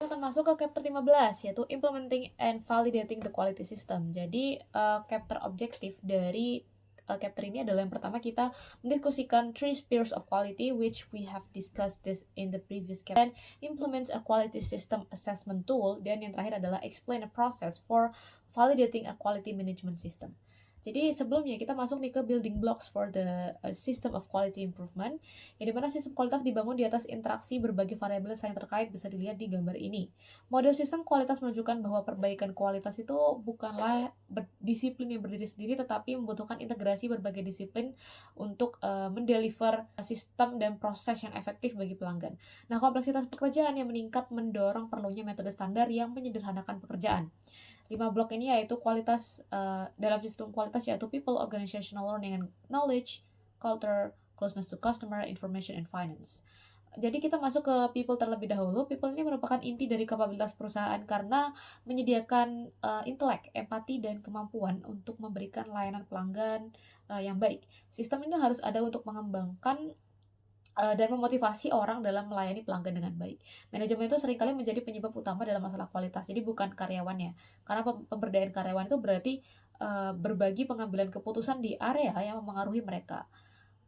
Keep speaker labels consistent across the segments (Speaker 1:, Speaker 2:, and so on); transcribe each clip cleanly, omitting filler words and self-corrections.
Speaker 1: kita akan masuk ke chapter 15, yaitu Implementing and Validating the Quality System. Jadi, chapter objektif dari chapter ini adalah yang pertama kita mendiskusikan three spheres of quality, which we have discussed this in the previous chapter, and implements a quality system assessment tool, dan yang terakhir adalah explain a process for validating a quality management system. Jadi sebelumnya kita masuk nih ke building blocks for the system of quality improvement, yang dimana sistem kualitas dibangun di atas interaksi berbagai variabel saling terkait, bisa dilihat di gambar ini. Model sistem kualitas menunjukkan bahwa perbaikan kualitas itu bukanlah disiplin yang berdiri sendiri, tetapi membutuhkan integrasi berbagai disiplin untuk mendeliver sistem dan proses yang efektif bagi pelanggan. Nah, kompleksitas pekerjaan yang meningkat mendorong perlunya metode standar yang menyederhanakan pekerjaan. 5 blok ini yaitu kualitas dalam sistem kualitas, yaitu people, organizational learning and knowledge, culture, closeness to customer, information, and finance. Jadi kita masuk ke people terlebih dahulu. People ini merupakan inti dari kapabilitas perusahaan karena menyediakan intelek, empati, dan kemampuan untuk memberikan layanan pelanggan yang baik. Sistem ini harus ada untuk mengembangkan dan memotivasi orang dalam melayani pelanggan dengan baik. Manajemen itu seringkali menjadi penyebab utama dalam masalah kualitas, jadi bukan karyawannya. Karena pemberdayaan karyawan itu berarti berbagi pengambilan keputusan di area yang memengaruhi mereka.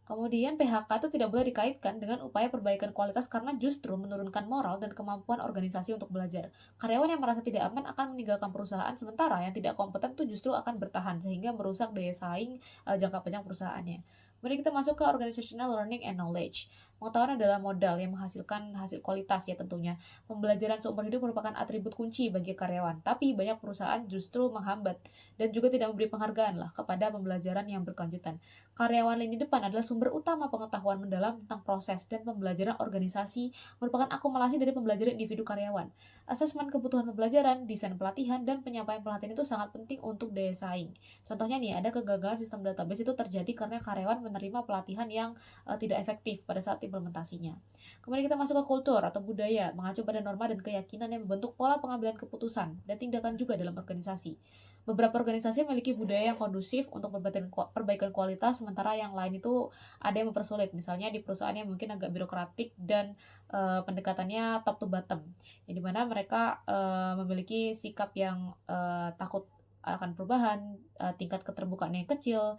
Speaker 1: Kemudian PHK itu tidak boleh dikaitkan dengan upaya perbaikan kualitas karena justru menurunkan moral dan kemampuan organisasi untuk belajar. Karyawan yang merasa tidak aman akan meninggalkan perusahaan, sementara yang tidak kompeten itu justru akan bertahan sehingga merusak daya saing jangka panjang perusahaannya. Kemudian kita masuk ke organizational learning and knowledge. Pengetahuan adalah modal yang menghasilkan hasil kualitas ya tentunya. Pembelajaran seumur hidup merupakan atribut kunci bagi karyawan, tapi banyak perusahaan justru menghambat dan juga tidak memberi penghargaan lah kepada pembelajaran yang berkelanjutan. Karyawan lini depan adalah sumber utama pengetahuan mendalam tentang proses dan pembelajaran organisasi, merupakan akumulasi dari pembelajaran individu karyawan. Asesmen kebutuhan pembelajaran, desain pelatihan, dan penyampaian pelatihan itu sangat penting untuk daya saing. Contohnya nih, ada kegagalan sistem database itu terjadi karena karyawan menerima pelatihan yang tidak efektif pada saat implementasinya. Kemudian kita masuk ke kultur atau budaya, mengacu pada norma dan keyakinan yang membentuk pola pengambilan keputusan dan tindakan juga dalam organisasi. Beberapa organisasi memiliki budaya yang kondusif untuk perbaikan kualitas, sementara yang lain itu ada yang mempersulit. Misalnya di perusahaan yang mungkin agak birokratik dan pendekatannya top to bottom, yang dimana mereka memiliki sikap yang takut akan perubahan, tingkat keterbukaan yang kecil,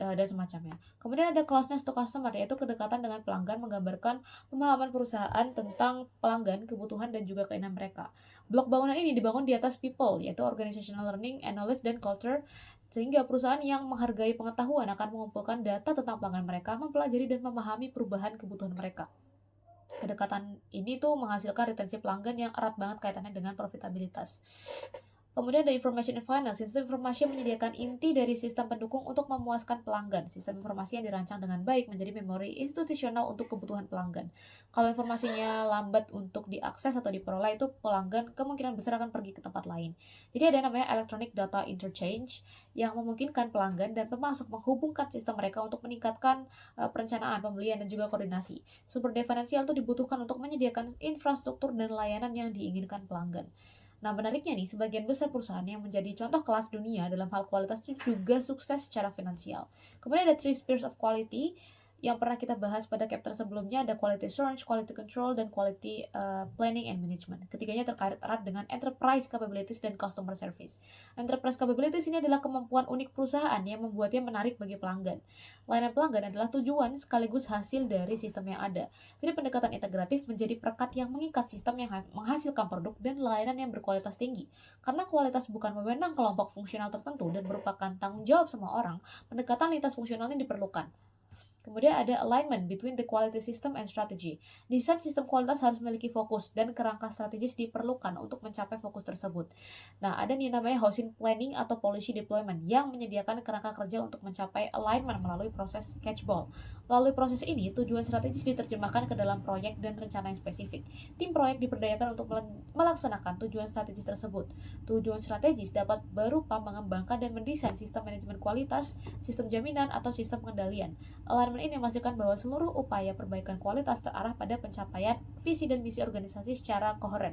Speaker 1: dan semacamnya. Kemudian ada closeness to customer, yaitu kedekatan dengan pelanggan, menggambarkan pemahaman perusahaan tentang pelanggan, kebutuhan, dan juga keinginan mereka. Blok bangunan ini dibangun di atas people, yaitu organizational learning, and knowledge, dan culture, sehingga perusahaan yang menghargai pengetahuan akan mengumpulkan data tentang pelanggan mereka, mempelajari dan memahami perubahan kebutuhan mereka. Kedekatan ini tuh menghasilkan retensi pelanggan yang erat banget kaitannya dengan profitabilitas. Kemudian ada information and finance. Sistem informasi menyediakan inti dari sistem pendukung untuk memuaskan pelanggan. Sistem informasi yang dirancang dengan baik menjadi memori institusional untuk kebutuhan pelanggan. Kalau informasinya lambat untuk diakses atau diperoleh, itu pelanggan kemungkinan besar akan pergi ke tempat lain. Jadi ada yang namanya electronic data interchange yang memungkinkan pelanggan dan pemasok menghubungkan sistem mereka untuk meningkatkan perencanaan, pembelian, dan juga koordinasi. Sumber diferensial itu dibutuhkan untuk menyediakan infrastruktur dan layanan yang diinginkan pelanggan. Nah, menariknya nih, sebagian besar perusahaan yang menjadi contoh kelas dunia dalam hal kualitas itu juga sukses secara finansial. Kemudian ada three spheres of quality yang pernah kita bahas pada chapter sebelumnya, ada quality assurance, quality control, dan quality planning and management. Ketiganya terkait erat dengan enterprise capabilities dan customer service. Enterprise capabilities ini adalah kemampuan unik perusahaan yang membuatnya menarik bagi pelanggan. Layanan pelanggan adalah tujuan sekaligus hasil dari sistem yang ada. Jadi pendekatan integratif menjadi perekat yang mengikat sistem yang menghasilkan produk dan layanan yang berkualitas tinggi. Karena kualitas bukan wewenang kelompok fungsional tertentu dan merupakan tanggung jawab semua orang, pendekatan lintas fungsional ini diperlukan. Kemudian ada alignment between the quality system and strategy. Desain sistem kualitas harus memiliki fokus dan kerangka strategis diperlukan untuk mencapai fokus tersebut. Nah, ada nih namanya housing planning atau policy deployment yang menyediakan kerangka kerja untuk mencapai alignment melalui proses catchball. Melalui proses ini, tujuan strategis diterjemahkan ke dalam proyek dan rencana yang spesifik. Tim proyek diberdayakan untuk melaksanakan tujuan strategis tersebut. Tujuan strategis dapat berupa mengembangkan dan mendesain sistem manajemen kualitas, sistem jaminan, atau sistem pengendalian. Alignment ini memastikan bahwa seluruh upaya perbaikan kualitas terarah pada pencapaian visi dan misi organisasi secara koheren.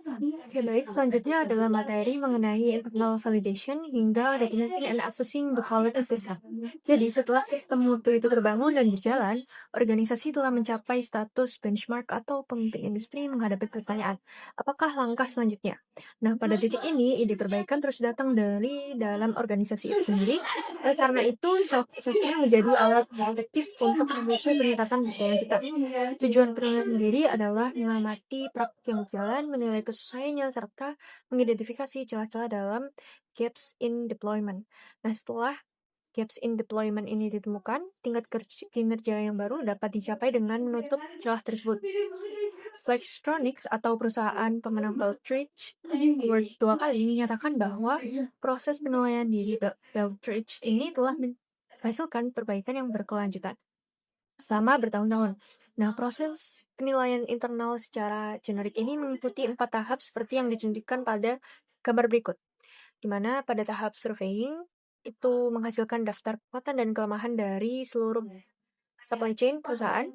Speaker 2: Oke, baik. Selanjutnya adalah materi mengenai internal validation hingga documenting and assessing the quality system. Jadi, setelah sistem mutu itu terbangun dan berjalan, organisasi telah mencapai status benchmark atau pemimpin industri menghadapi pertanyaan, apakah langkah selanjutnya? Nah, pada titik ini, ide perbaikan terus datang dari dalam organisasi itu sendiri. Karena itu, self-assessment menjadi alat yang efektif untuk memicu peningkatan berkelanjutan. Tujuan penelitian sendiri adalah mengamati praktik yang berjalan, menilai kesesuaiannya, serta mengidentifikasi celah-celah dalam gaps in deployment. Nah, setelah gaps in deployment ini ditemukan, tingkat kinerja yang baru dapat dicapai dengan menutup celah tersebut. Flextronics atau perusahaan pemenang Beltridge Award 2 kali menyatakan bahwa proses penilaian diri Beltridge ini telah menghasilkan perbaikan yang berkelanjutan selama bertahun-tahun. Nah, proses penilaian internal secara generik ini mengikuti 4 tahap seperti yang ditunjukkan pada gambar berikut, di mana pada tahap surveying itu menghasilkan daftar kekuatan dan kelemahan dari seluruh supply chain perusahaan.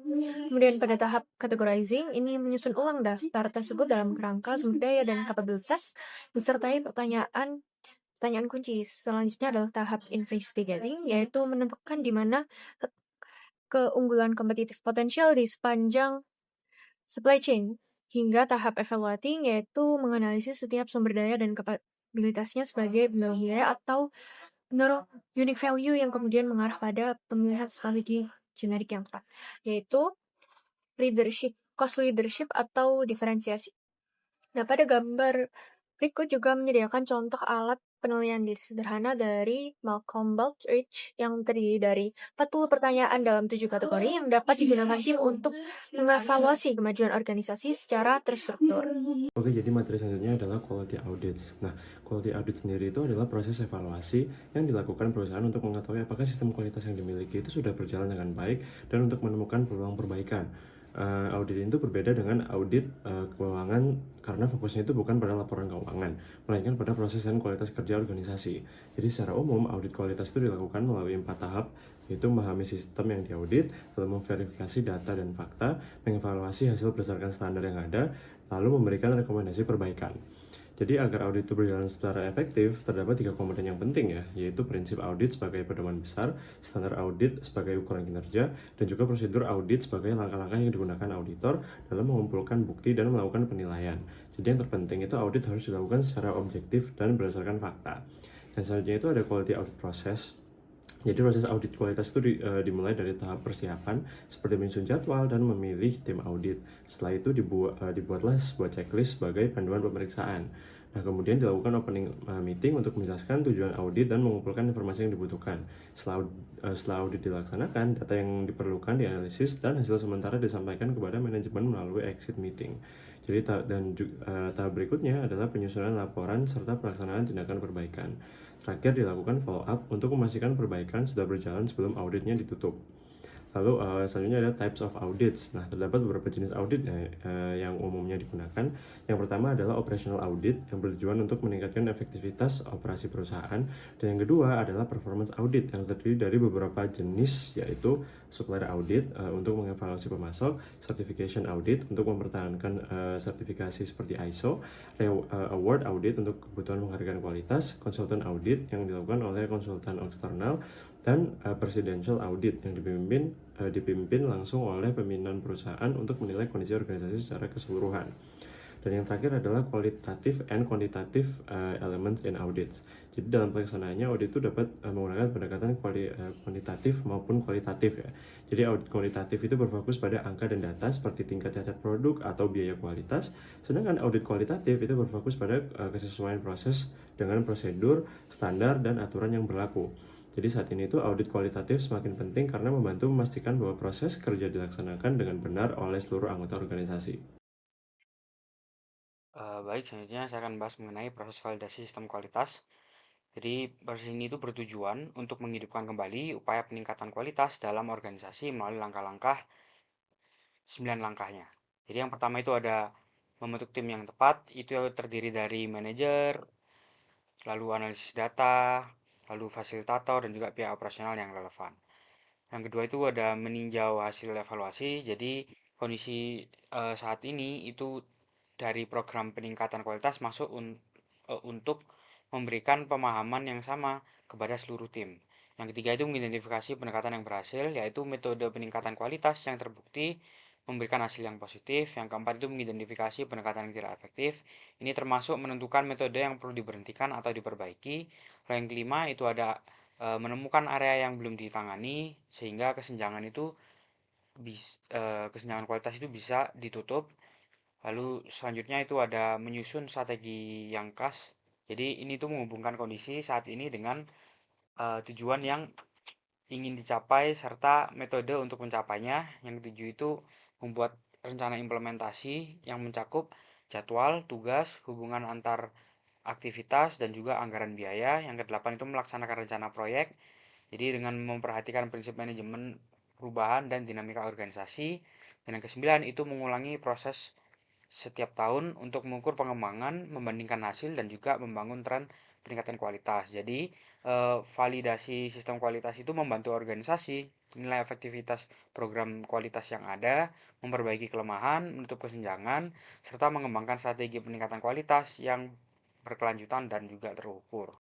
Speaker 2: Kemudian pada tahap categorizing, ini menyusun ulang daftar tersebut dalam kerangka sumber daya dan kapabilitas, disertai pertanyaan kunci. Selanjutnya adalah tahap investigating, yaitu menentukan di mana keunggulan kompetitif potensial di sepanjang supply chain, hingga tahap evaluating, yaitu menganalisis setiap sumber daya dan kapabilitasnya sebagai pendorong biaya atau pendorong unique value yang kemudian mengarah pada pemilihan strategi generik yang tepat, yaitu cost leadership atau diferensiasi. Nah, pada gambar berikut juga menyediakan contoh alat penilaian diri sederhana dari Malcolm Baldrige yang terdiri dari 40 pertanyaan dalam 7 kategori yang dapat digunakan tim untuk mengevaluasi kemajuan organisasi secara terstruktur.
Speaker 3: Oke, jadi materi selanjutnya adalah quality audits. Nah, quality audit sendiri itu adalah proses evaluasi yang dilakukan perusahaan untuk mengetahui apakah sistem kualitas yang dimiliki itu sudah berjalan dengan baik dan untuk menemukan peluang perbaikan. Audit itu berbeda dengan audit keuangan karena fokusnya itu bukan pada laporan keuangan, melainkan pada proses dan kualitas kerja organisasi. Jadi secara umum, audit kualitas itu dilakukan melalui 4 tahap, yaitu memahami sistem yang diaudit, lalu memverifikasi data dan fakta, mengevaluasi hasil berdasarkan standar yang ada, lalu memberikan rekomendasi perbaikan. Jadi agar audit itu berjalan secara efektif, terdapat 3 komponen yang penting ya, yaitu prinsip audit sebagai pedoman besar, standar audit sebagai ukuran kinerja, dan juga prosedur audit sebagai langkah-langkah yang digunakan auditor dalam mengumpulkan bukti dan melakukan penilaian. Jadi yang terpenting itu audit harus dilakukan secara objektif dan berdasarkan fakta. Dan selanjutnya itu ada quality audit process. Jadi proses audit kualitas itu dimulai dari tahap persiapan seperti menyusun jadwal dan memilih tim audit. Setelah itu dibuatlah sebuah checklist sebagai panduan pemeriksaan. Nah, kemudian dilakukan opening meeting untuk menjelaskan tujuan audit dan mengumpulkan informasi yang dibutuhkan. Setelah audit dilaksanakan, data yang diperlukan dianalisis dan hasil sementara disampaikan kepada manajemen melalui exit meeting. Jadi tahap berikutnya adalah penyusunan laporan serta pelaksanaan tindakan perbaikan. Terakhir dilakukan follow up untuk memastikan perbaikan sudah berjalan sebelum auditnya ditutup. Lalu selanjutnya ada types of audits. Nah, terdapat beberapa jenis audit yang umumnya digunakan. Yang pertama adalah operational audit yang bertujuan untuk meningkatkan efektivitas operasi perusahaan. Dan yang kedua adalah performance audit yang terdiri dari beberapa jenis, yaitu supplier audit untuk mengevaluasi pemasok, certification audit untuk mempertahankan sertifikasi seperti ISO, award audit untuk kebutuhan penghargaan kualitas, consultant audit yang dilakukan oleh konsultan eksternal, dan presidential audit yang dipimpin langsung oleh pimpinan perusahaan untuk menilai kondisi organisasi secara keseluruhan. Dan yang terakhir adalah qualitative and quantitative elements in audits. Jadi dalam pelaksanaannya audit itu dapat menggunakan pendekatan kuantitatif maupun kualitatif ya. Jadi audit kualitatif itu berfokus pada angka dan data seperti tingkat cacat produk atau biaya kualitas. Sedangkan audit kualitatif itu berfokus pada kesesuaian proses dengan prosedur, standar, dan aturan yang berlaku. Jadi saat ini itu audit kualitatif semakin penting karena membantu memastikan bahwa proses kerja dilaksanakan dengan benar oleh seluruh anggota organisasi.
Speaker 4: Baik, selanjutnya saya akan bahas mengenai proses validasi sistem kualitas. Jadi, proses ini itu bertujuan untuk menghidupkan kembali upaya peningkatan kualitas dalam organisasi melalui langkah-langkah 9 langkahnya. Jadi, yang pertama itu ada membentuk tim yang tepat, itu terdiri dari manajer, lalu analisis data, lalu fasilitator, dan juga pihak operasional yang relevan. Yang kedua itu ada meninjau hasil evaluasi, jadi kondisi saat ini itu dari program peningkatan kualitas masuk untuk memberikan pemahaman yang sama kepada seluruh tim. Yang ketiga itu mengidentifikasi pendekatan yang berhasil, yaitu metode peningkatan kualitas yang terbukti memberikan hasil yang positif. Yang keempat itu mengidentifikasi pendekatan yang tidak efektif. Ini termasuk menentukan metode yang perlu diberhentikan atau diperbaiki. Lalu yang kelima itu ada menemukan area yang belum ditangani sehingga kesenjangan kualitas itu bisa ditutup. Lalu selanjutnya itu ada menyusun strategi yang khas. Jadi ini tuh menghubungkan kondisi saat ini dengan tujuan yang ingin dicapai serta metode untuk mencapainya. Yang ketujuh itu membuat rencana implementasi yang mencakup jadwal, tugas, hubungan antar aktivitas, dan juga anggaran biaya. Yang kedelapan itu melaksanakan rencana proyek. Jadi dengan memperhatikan prinsip manajemen perubahan dan dinamika organisasi. Dan yang kesembilan itu mengulangi proses setiap tahun untuk mengukur pengembangan, membandingkan hasil, dan juga membangun tren peningkatan kualitas. Jadi, validasi sistem kualitas itu membantu organisasi menilai efektivitas program kualitas yang ada, memperbaiki kelemahan, menutup kesenjangan, serta mengembangkan strategi peningkatan kualitas yang berkelanjutan dan juga terukur.